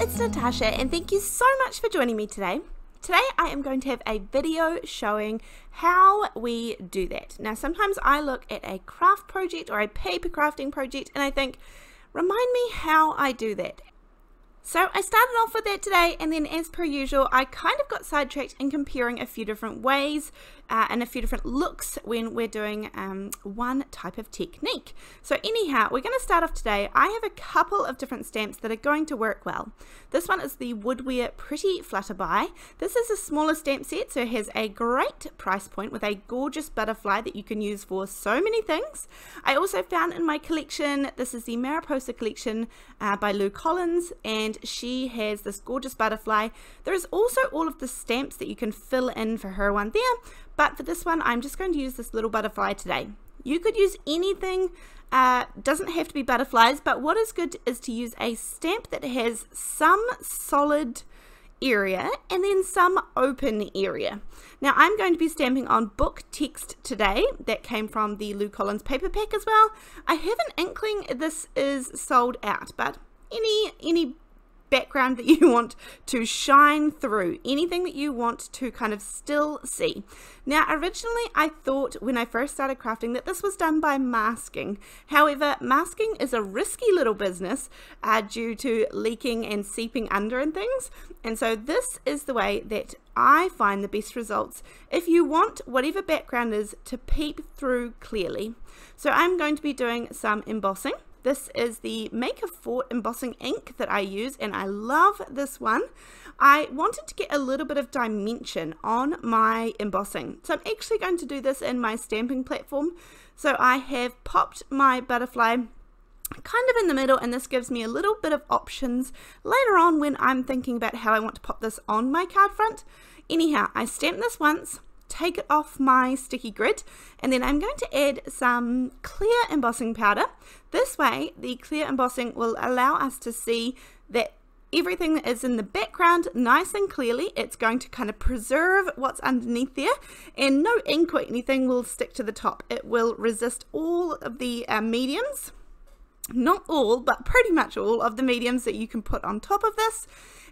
it's Natasha and thank you so much for joining me today. Today I am going to have a video showing how we do that. Now sometimes I look at a craft project or a paper crafting project and I think, remind me how I do that. So I started off with that today, and then as per usual I kind of got sidetracked in comparing a few different ways and a few different looks when we're doing one type of technique. So anyhow, we're going to start off today. I have a couple of different stamps that are going to work well. This one is the Woodware Pretty Flutterby. This is a smaller stamp set, so it has a great price point with a gorgeous butterfly that you can use for so many things. I also found in my collection, this is the Mariposa collection by Lou Collins, and she has this gorgeous butterfly. There is also all of the stamps that you can fill in for her one there, but for this one I'm just going to use this little butterfly today. You could use anything, doesn't have to be butterflies, but what is good is to use a stamp that has some solid area and then some open area. Now I'm going to be stamping on book text today. That came from the Lou Collins paper pack as well. I have an inkling this is sold out, but any background that you want to shine through, anything that you want to kind of still see. Now originally I thought when I first started crafting that this was done by masking. However, masking is a risky little business due to leaking and seeping under and things, and so this is the way that I find the best results if you want whatever background is to peep through clearly. So I'm going to be doing some embossing. This is the Make a Forte embossing ink that I use, and I love this one. I wanted to get a little bit of dimension on my embossing, so I'm actually going to do this in my stamping platform. So I have popped my butterfly kind of in the middle, and this gives me a little bit of options later on when I'm thinking about how I want to pop this on my card front. Anyhow, I stamp this once, take it off my sticky grid, and then I'm going to add some clear embossing powder. This way the clear embossing will allow us to see that everything that is in the background nice and clearly. It's going to kind of preserve what's underneath there, and no ink or anything will stick to the top. It will resist all of the mediums, not all, but pretty much all of the mediums that you can put on top of this.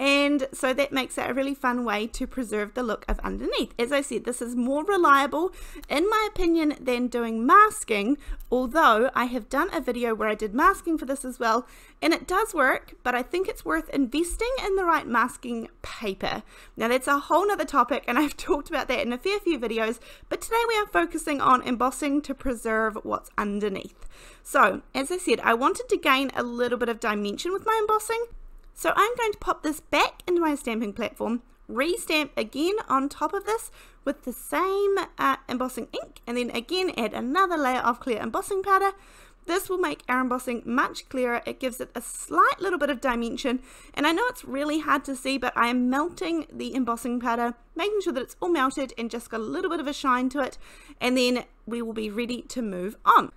And so that makes it a really fun way to preserve the look of underneath. As I said, this is more reliable in my opinion than doing masking, although I have done a video where I did masking for this as well, and it does work, but I think it's worth investing in the right masking paper. Now that's a whole nother topic, and I've talked about that in a fair few videos, but today we are focusing on embossing to preserve what's underneath. So as I said, I wanted to gain a little bit of dimension with my embossing. So I'm going to pop this back into my stamping platform, re-stamp again on top of this with the same embossing ink, and then again add another layer of clear embossing powder. This will make our embossing much clearer. It gives it a slight little bit of dimension, and I know it's really hard to see, but I am melting the embossing powder, making sure that it's all melted and just got a little bit of a shine to it, and then we will be ready to move on.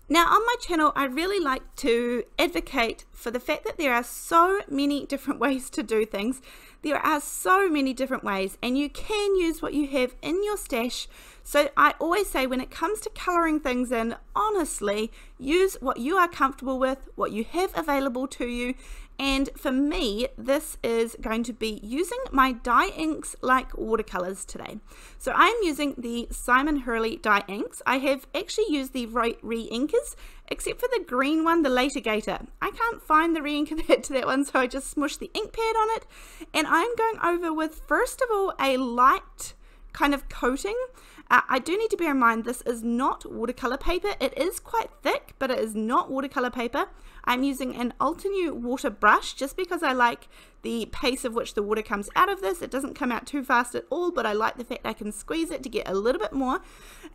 Now on my channel I really like to advocate for the fact that there are so many different ways to do things. There are so many different ways, and you can use what you have in your stash. So I always say when it comes to colouring things in, honestly, use what you are comfortable with, what you have available to you. And for me, this is going to be using my dye inks like watercolours today. So I'm using the Simon Hurley dye inks. I have actually used the Reinkers, except for the green one, the later Gator. I can't find the Reinker to that one, so I just smushed the ink pad on it. And I'm going over with, first of all, a light kind of coating. I do need to bear in mind this is not watercolor paper. It is quite thick, but it is not watercolor paper. I'm using an Ultra water brush just because I like the pace of which the water comes out of this. It doesn't come out too fast at all, but I like the fact I can squeeze it to get a little bit more.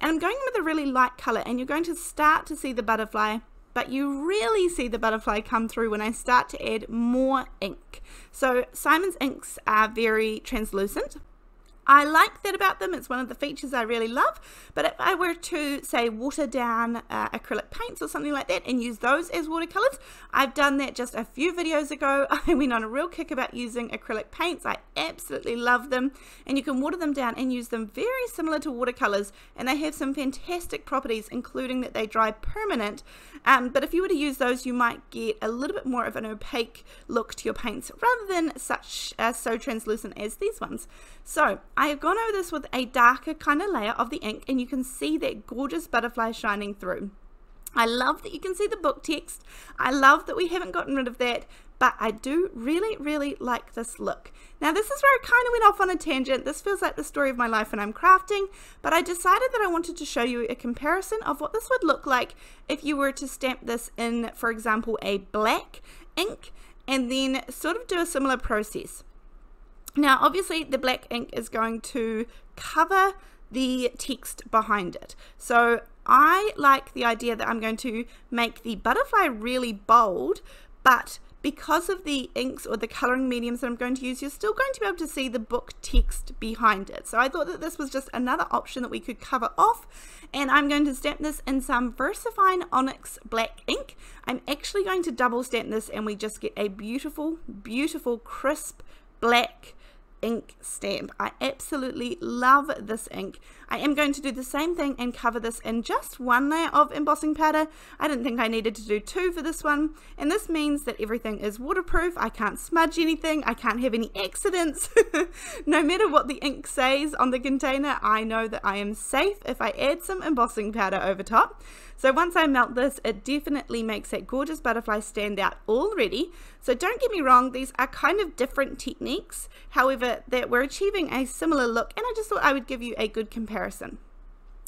And I'm going in with a really light color, and you're going to start to see the butterfly, but you really see the butterfly come through when I start to add more ink. So Simon's inks are very translucent. I like that about them. It's one of the features I really love. But if I were to, say, water down acrylic paints or something like that and use those as watercolors, I've done that just a few videos ago. I went on a real kick about using acrylic paints. I absolutely love them, and you can water them down and use them very similar to watercolors, and they have some fantastic properties, including that they dry permanent. But if you were to use those, you might get a little bit more of an opaque look to your paints rather than such so translucent as these ones. So I have gone over this with a darker kind of layer of the ink, and you can see that gorgeous butterfly shining through. I love that you can see the book text. I love that we haven't gotten rid of that, but I do really like this look. Now this is where I kind of went off on a tangent. This feels like the story of my life when I'm crafting, but I decided that I wanted to show you a comparison of what this would look like if you were to stamp this in, for example, a black ink, and then sort of do a similar process. Now obviously the black ink is going to cover the text behind it. So I like the idea that I'm going to make the butterfly really bold, but because of the inks or the coloring mediums that I'm going to use, you're still going to be able to see the book text behind it. So I thought that this was just another option that we could cover off, and I'm going to stamp this in some VersaFine Onyx black ink. I'm actually going to double stamp this, and we just get a beautiful crisp black ink stamp. I absolutely love this ink. I am going to do the same thing and cover this in just one layer of embossing powder. I didn't think I needed to do two for this one, and this means that everything is waterproof. I can't smudge anything. I can't have any accidents. No matter what the ink says on the container, I know that I am safe if I add some embossing powder over top. So once I melt this, it definitely makes that gorgeous butterfly stand out already. So don't get me wrong, these are kind of different techniques, however, that we're achieving a similar look, and I just thought I would give you a good comparison.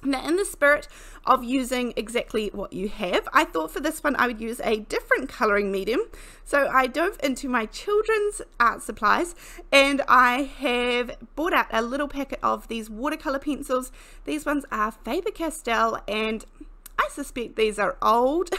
Now, in the spirit of using exactly what you have, I thought for this one I would use a different coloring medium. So I dove into my children's art supplies, and I have bought out a little packet of these watercolor pencils. These ones are Faber-Castell, and I suspect these are old.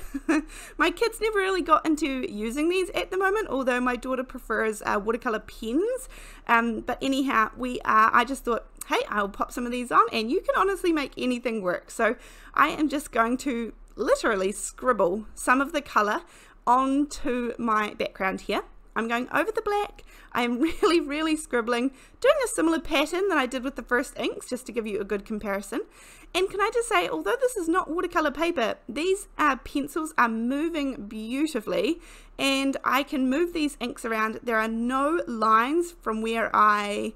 My kids never really got into using these at the moment, although my daughter prefers watercolor pens. But anyhow, I just thought, hey, I'll pop some of these on, and you can honestly make anything work. So I am just going to literally scribble some of the color onto my background here. I'm going over the black. I am really scribbling, doing a similar pattern that I did with the first inks, just to give you a good comparison. And can I just say, although this is not watercolor paper, these pencils are moving beautifully, and I can move these inks around. There are no lines from where I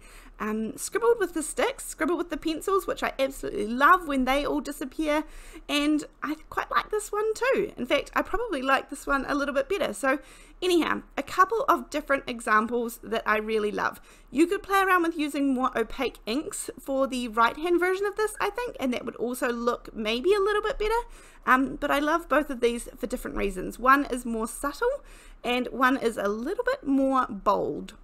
scribbled with the sticks, scribbled with the pencils, which I absolutely love when they all disappear, and I quite like this one too. In fact, I probably like this one a little bit better. So anyhow, a couple of different examples that I really love. You could play around with using more opaque inks for the right hand version of this, I think, and that would also look maybe a little bit better, but I love both of these for different reasons. One is more subtle and one is a little bit more bold.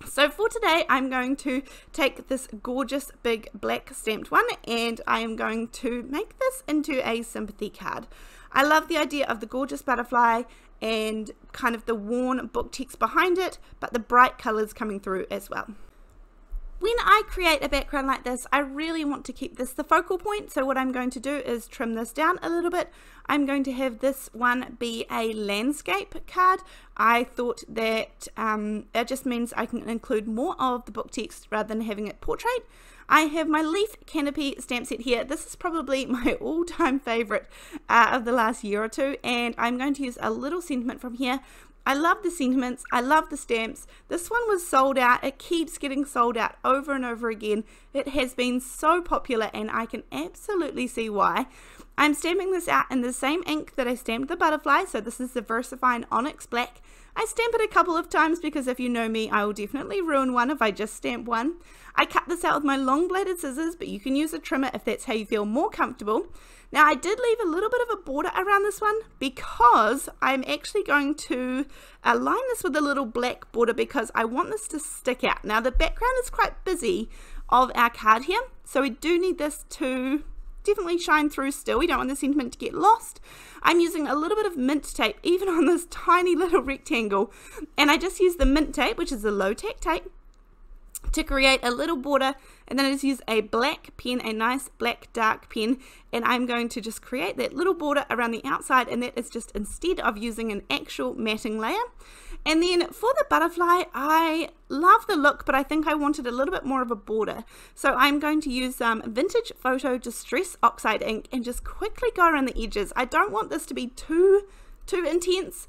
So for today, I'm going to take this gorgeous big black stamped one, and I am going to make this into a sympathy card. I love the idea of the gorgeous butterfly and kind of the worn book text behind it, but the bright colors coming through as well. When I create a background like this, I really want to keep this the focal point, so what I'm going to do is trim this down a little bit. I'm going to have this one be a landscape card. I thought that it just means I can include more of the book text rather than having it portrait. I have my leaf canopy stamp set here. This is probably my all-time favorite of the last year or two, and I'm going to use a little sentiment from here. I love the sentiments, I love the stamps. This one was sold out. It keeps getting sold out over and over again. It has been so popular, and I can absolutely see why. I'm stamping this out in the same ink that I stamped the butterfly, so this is the VersaFine Onyx Black. I stamp it a couple of times because if you know me, I will definitely ruin one if I just stamp one. I cut this out with my long bladed scissors, but you can use a trimmer if that's how you feel more comfortable. Now I did leave a little bit of a border around this one because I'm actually going to line this with a little black border because I want this to stick out. Now the background is quite busy of our card here, so we do need this to definitely shine through still. We don't want the sentiment to get lost. I'm using a little bit of mint tape even on this tiny little rectangle, and I just use the mint tape, which is a low tack tape, to create a little border, and then I just use a black pen, a nice black dark pen, and I'm going to just create that little border around the outside, and that is just instead of using an actual matting layer. And then for the butterfly, I love the look, but I think I wanted a little bit more of a border. So I'm going to use Vintage Photo Distress Oxide ink and just quickly go around the edges. I don't want this to be too intense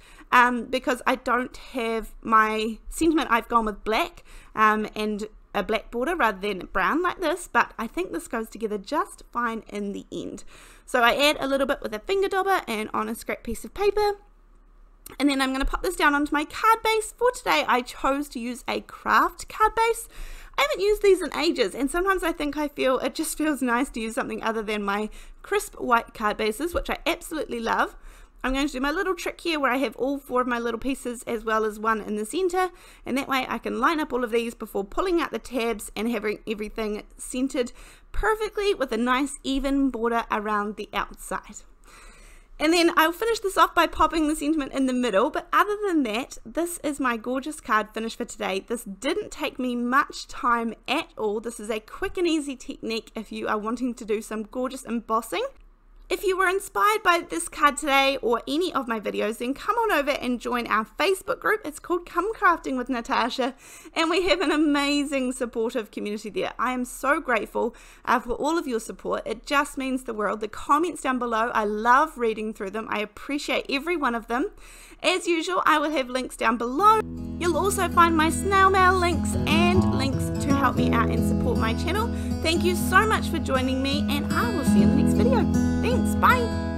because I don't have my sentiment. I've gone with black and a black border rather than brown like this, but I think this goes together just fine in the end. So I add a little bit with a finger dauber and on a scrap piece of paper, and then I'm going to pop this down onto my card base. For today I chose to use a craft card base. I haven't used these in ages, and sometimes I think it just feels nice to use something other than my crisp white card bases, which I absolutely love. I'm going to do my little trick here where I have all 4 of my little pieces as well as one in the center, and that way I can line up all of these before pulling out the tabs and having everything centered perfectly with a nice even border around the outside. And then I'll finish this off by popping the sentiment in the middle, but other than that, this is my gorgeous card finish for today. This didn't take me much time at all. This is a quick and easy technique if you are wanting to do some gorgeous embossing. If you were inspired by this card today or any of my videos, then come on over and join our Facebook group. It's called Come Crafting with Natasha, and we have an amazing supportive community there. I am so grateful for all of your support. It just means the world. The comments down below, I love reading through them. I appreciate every one of them. As usual, I will have links down below. You'll also find my snail mail links and links to help me out and support my channel. Thank you so much for joining me, and I will see you in the next video. Thanks, bye!